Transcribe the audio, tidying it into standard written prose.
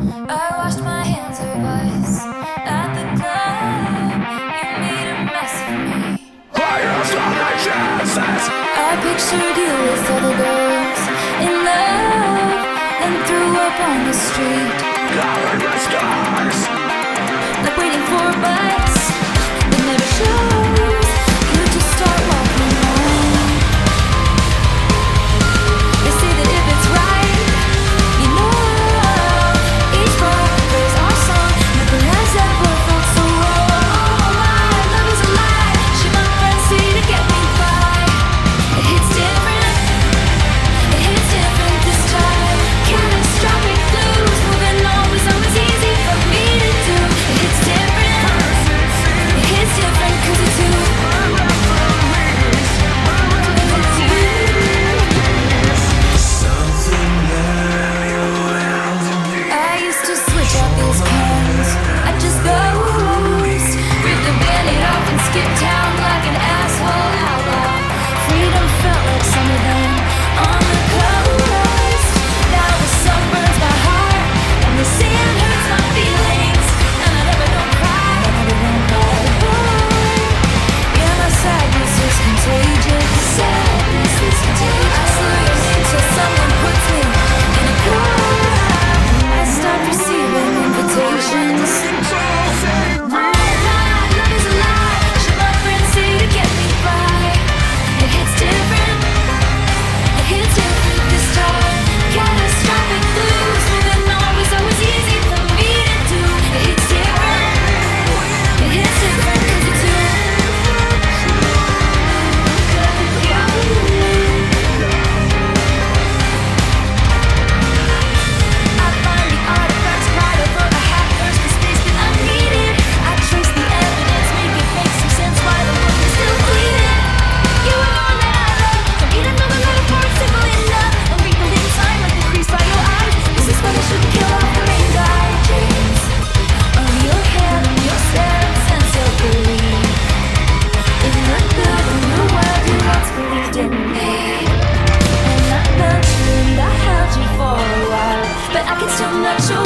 I washed my hands of ice at the club. You made a mess of me. I lost all my chances. I pictured you with other girls in love, and threw up on the street, Covered with scars. like waiting for a bus that never shows. You just start walking home. They say that if it's right, you know, each part plays our song. Nothing has ever felt so wrong. My love is alive. Should my friends see to get me by? It hits different. It hits different this time. Catastrophic blues, moving on was always easy for me to do. It hits different. It hits different 'cause it's you. I used to switch out these pens. I just ghost, rip the band-aid off and skip town like an asshole outlaw. Freedom felt like summer then on the coast. Now the sun burns my heart and the sand hurts my feelings, and I never don't cry. Yeah, my sadness is contagious. Sadness is contagious. I sleep until someone puts me in a car. I start receiving invitations. My love is alive. Should my friends see to get me by? It hits different. It hits different this time. Catastrophic blues, moving on was always easy for me to do. It hits different. It hits different 'cause it's you. I find the artifacts, cried over a half thirst for space that I needed. I trace the evidence, make some sense why the wound is still bleeding. You were the one that I loved. Don't need another letter for it, simple enough. And wrinkled in time like the crease by your eyes. This is why they shouldn't kill off the main guy. Dreams of your hair, your steps, and self-belief. In the good, in the world, you once believed in me. And I nurtured, I held you for a while, but I can still nurture